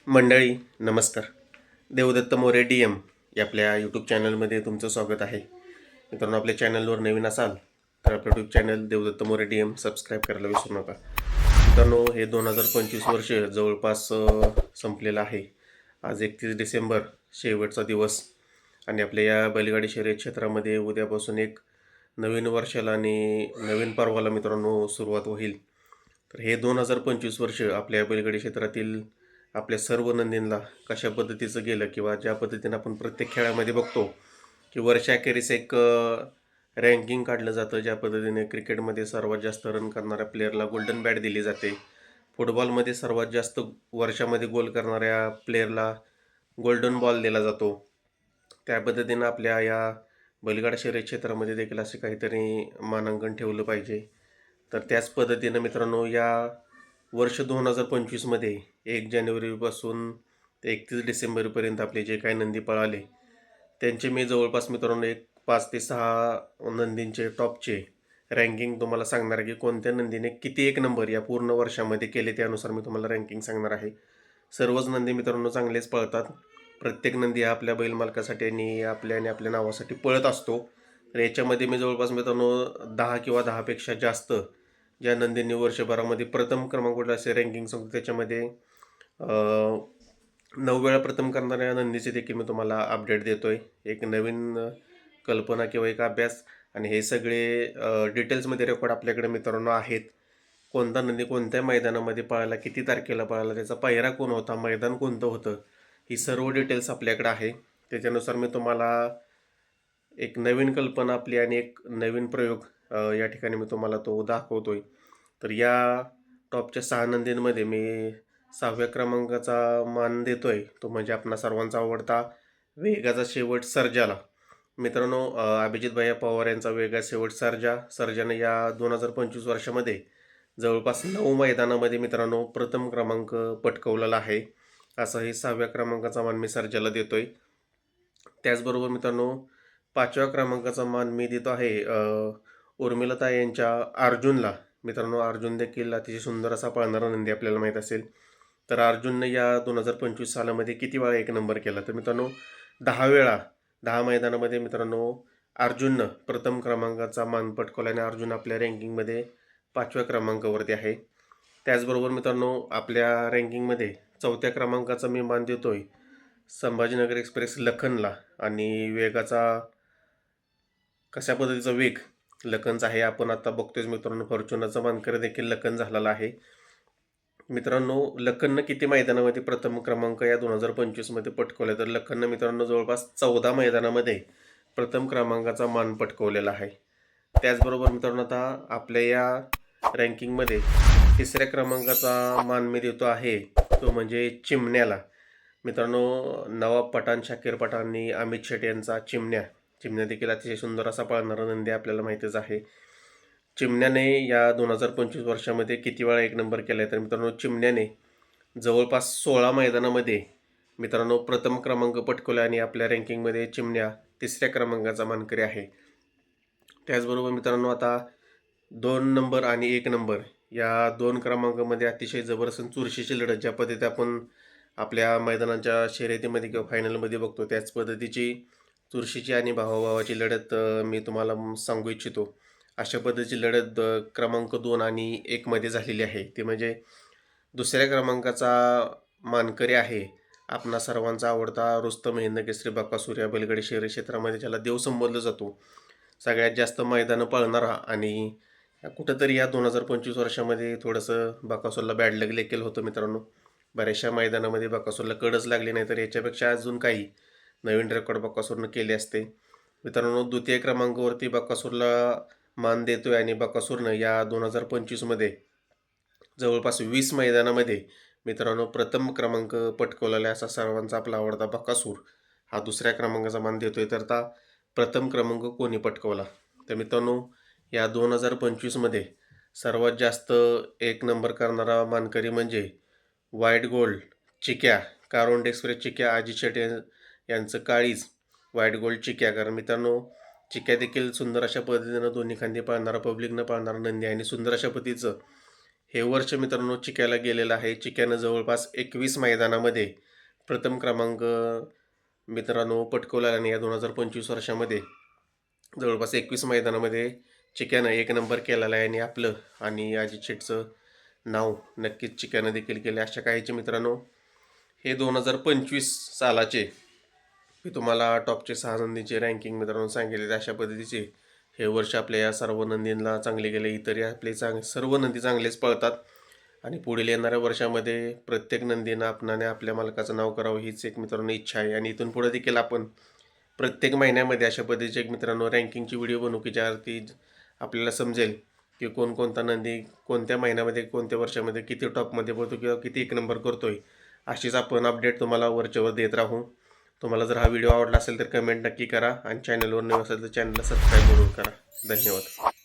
मंडळी नमस्कार. Devdatt More D M या आपल्या यूट्यूब चॅनलमध्ये तुमचं स्वागत आहे. मित्रांनो, आपल्या चॅनलवर नवीन असाल तर आपलं YouTube channel Devdatta More D M subscribe करायला विसरू नका. मित्रांनो, हे 2025 वर्ष जवळपास संपलेलं आहे. आज 31 डिसेंबर शेवटचा दिवस आणि आपल्या या बैलगाडी शर्यत क्षेत्रामध्ये उद्यापासून एक नवीन वर्षाला आणि नवीन पर्वाला मित्रांनो सुरुवात होईल. तर हे 2025 वर्ष आपल्या बैलगाडी क्षेत्रातील आपल्या सर्व नंदींना कशा पद्धतीचं गेलं किंवा ज्या पद्धतीनं आपण प्रत्येक खेळामध्ये बघतो की वर्षाखेरीस एक रँकिंग काढलं जातं. ज्या पद्धतीने क्रिकेटमध्ये सर्वात जास्त रन करणाऱ्या प्लेअरला गोल्डन बॅट दिली जाते, फुटबॉलमध्ये सर्वात जास्त वर्षामध्ये गोल करणाऱ्या प्लेअरला गोल्डन बॉल दिला जातो. त्या पद्धतीनं आपल्या या बैलगाडा शर्यत क्षेत्रामध्ये देखील असे काहीतरी मानांकन ठेवलं पाहिजे. तर त्याच पद्धतीनं मित्रांनो, या वर्ष 2025मध्ये 1 जानेवारीपासून ते 31 डिसेंबरपर्यंत आपले जे काही नंदी पळाले त्यांचे मी जवळपास मित्रांनो एक 5 ते 6 नंदींचे टॉपचे रँकिंग तुम्हाला सांगणार आहे की कोणत्या नंदीने किती एक नंबर या पूर्ण वर्षामध्ये केले, त्यानुसार मी तुम्हाला रँकिंग सांगणार आहे. सर्वच नंदी मित्रांनो चांगलेच पळतात. प्रत्येक नंदी हा आपल्या बैल मालकासाठी आणि आपल्या नावासाठी पळत असतो. तर याच्यामध्ये मी जवळपास मित्रांनो 10 किंवा 10पेक्षा जास्त ज्या नंदींनी वर्षभरामध्ये प्रथम क्रमांकाला असे रँकिंग सांगतो त्याच्यामध्ये 9 वेळा प्रथम करणाऱ्या नंदीचे देखील मी तुम्हाला अपडेट देतो आहे. एक नवीन कल्पना किंवा एक अभ्यास आणि हे सगळे डिटेल्समध्ये रेकॉर्ड आपल्याकडे मित्रांनो आहेत. कोणता नंदी कोणत्या मैदानामध्ये पळाला, किती तारखेला पळाला, त्याचा पायरा कोण होता, मैदान कोणतं होतं, ही सर्व डिटेल्स आपल्याकडे आहे. त्याच्यानुसार मी तुम्हाला एक नवीन कल्पना आपली आणि एक नवीन प्रयोग या ठिकाणी मी तुम्हाला तो दाखवतोय. तर या टॉपच्या 6 नंदींमध्ये मी 6व्या क्रमांकाचा मान देतोय, तो म्हणजे आपणा सर्वांचा आवडता वेगाचा शेवट सर्जाला. मित्रांनो, अभिजित भैया पवार यांचा वेगा शेवट सर्जानं या 2025 वर्षामध्ये जवळपास 9 मैदानामध्ये मित्रांनो प्रथम क्रमांक पटकवलेला आहे. असा हे 6व्या क्रमांकाचा मान मी सर्जाला देतोय. त्याचबरोबर मित्रांनो 5व्या क्रमांकाचा मान मी देतो आहे उर्मिलता यांच्या अर्जुनला. मित्रांनो, अर्जुन देखील अतिशय सुंदर असा पळणारा नंदी आपल्याला माहीत असेल. तर अर्जुनने या 2025 सालामध्ये किती वेळा एक नंबर केला, तर मित्रांनो 10 वेळा 10 मैदानामध्ये मित्रांनो अर्जुननं प्रथम क्रमांकाचा मान पटकवला आणि अर्जुन आपल्या रँकिंगमध्ये 5व्या क्रमांकावरती आहे. त्याचबरोबर मित्रांनो आपल्या रँकिंगमध्ये 4थ्या क्रमांकाचा मी मान देतोय संभाजीनगर एक्सप्रेस लखनला. आणि वेगाचा कशा पद्धतीचा वेग लखनचा आहे आपण आता बघतोय मित्रांनो. फॉर्च्युनरचा मानकरी देखील लखन झालेला आहे. मित्रांनो, लखननं किती मैदानामध्ये प्रथम क्रमांक या 2025मध्ये पटकवला, तर लखननं मित्रांनो जवळपास 14 मैदानामध्ये प्रथम क्रमांकाचा मान पटकवलेला आहे. त्याचबरोबर मित्रांनो आता आपल्या या रँकिंगमध्ये 3ऱ्या क्रमांकाचा मान मी देतो आहे, तो म्हणजे चिमण्याला. मित्रांनो, नवाब पठाण, शाकीर पठाण आणि अमित शेट यांचा चिमण्या देखील अतिशय सुंदर असा पळणारा नंदी आपल्याला माहितीच आहे. चिमण्याने या 2025 वर्षामध्ये किती वेळा एक नंबर केला आहे, तर मित्रांनो चिमण्याने जवळपास 16 मैदानामध्ये मित्रांनो प्रथम क्रमांक पटकवला आणि आपल्या रँकिंगमध्ये चिमण्या 3ऱ्या क्रमांकाचा मानकरी आहे. त्याचबरोबर मित्रांनो आता 2 नंबर आणि 1 नंबर या 2 क्रमांकामध्ये अतिशय जबरदस्त चुरशीची लढत ज्या पद्धतीने आपण आपल्या मैदानाच्या शर्यतीमध्ये किंवा फायनलमध्ये बघतो, त्याच पद्धतीची चुरशीची आणि भावाभावाची लढत मी तुम्हाला सांगू इच्छितो. अशा पद्धतीची लढत क्रमांक 2 आणि 1 मध्ये झालेली आहे. ते म्हणजे 2ऱ्या क्रमांकाचा मानकरी आहे आपणा सर्वांचा आवडता रुस्तम हिंद केसरी बकासूर. या बैलगाडी शर्यत क्षेत्रामध्ये त्याला देव संबोधला जातो. सगळ्यात जास्त मैदानं पळणारा आणि कुठंतरी या 2025 वर्षामध्ये थोडंसं बकासूरला बॅड लक देखील होतं मित्रांनो. बऱ्याचशा मैदानामध्ये बकासूरला कडच लागली नाही, तर याच्यापेक्षा अजून काही नवीन रेकॉर्ड बकासूरनं केले असते. मित्रांनो, 2य क्रमांकावरती बकासूरला मान देतोय आणि बकासूरनं या 2025मध्ये जवळपास 20 मैदानामध्ये मित्रांनो प्रथम क्रमांक पटकवलेला असा सर्वांचा आपला आवडता बकासूर हा 2ऱ्या क्रमांकाचा मान देतोय. तर आता प्रथम क्रमांक कोणी पटकवला, तर मित्रांनो या 2025मध्ये सर्वात जास्त एक नंबर करणारा मानकरी म्हणजे व्हाईट गोल्ड चिक्या, कारोंड एक्सप्रेस चिक्या, अजित शेट यांचं काळीज व्हाईट गोल्ड चिक्या. कारण मित्रांनो चिक्या देखील सुंदर अशा पद्धतीनं दोन्ही खांदी पाळणारा, पब्लिकनं पाळणारा नंदी आणि सुंदर अशा पद्धतीचं हे वर्ष मित्रांनो चिक्याला गेलेलं आहे. चिक्यानं जवळपास 21 मैदानामध्ये प्रथम क्रमांक मित्रांनो पटकवला आणि या 2025 वर्षामध्ये जवळपास 21 मैदानामध्ये चिक्यानं एक नंबर केलेला आहे आणि आपलं आणि अजित शेठचं नाव नक्कीच चिक्यानं देखील केले. अशा काहीचे मित्रांनो हे 2025 सालाचे मी तुम्हाला टॉपचे 6 नंदीचे रँकिंग मित्रांनो सांगितले. अशा पद्धतीचे हे वर्ष आपल्या या सर्व नंदींना चांगले गेले. इतर आपले सर्व नंदी चांगलेच पळतात आणि पुढील येणाऱ्या वर्षामध्ये प्रत्येक नंदीनं आपणाने आपल्या मालकाचं नाव करावं हीच एक मित्रांनो इच्छा आहे. आणि इथून पुढे देखील आपण प्रत्येक महिन्यामध्ये अशा पद्धतीचे एक मित्रांनो रँकिंगची व्हिडिओ बनवू की ज्यावरती आपल्याला समजेल की कोणकोणता नंदी कोणत्या महिन्यामध्ये कोणत्या वर्षामध्ये किती टॉपमध्ये पळतो किंवा किती एक नंबर करतोय. अशीच आपण अपडेट तुम्हाला वरच्यावर देत राहू. तुम्हाला जर हा व्हिडिओ आवडला असेल तर कमेंट नक्की करा आणि चॅनलवर नवीन असेल तर चॅनलला सबस्क्राईब जरूर करा. धन्यवाद.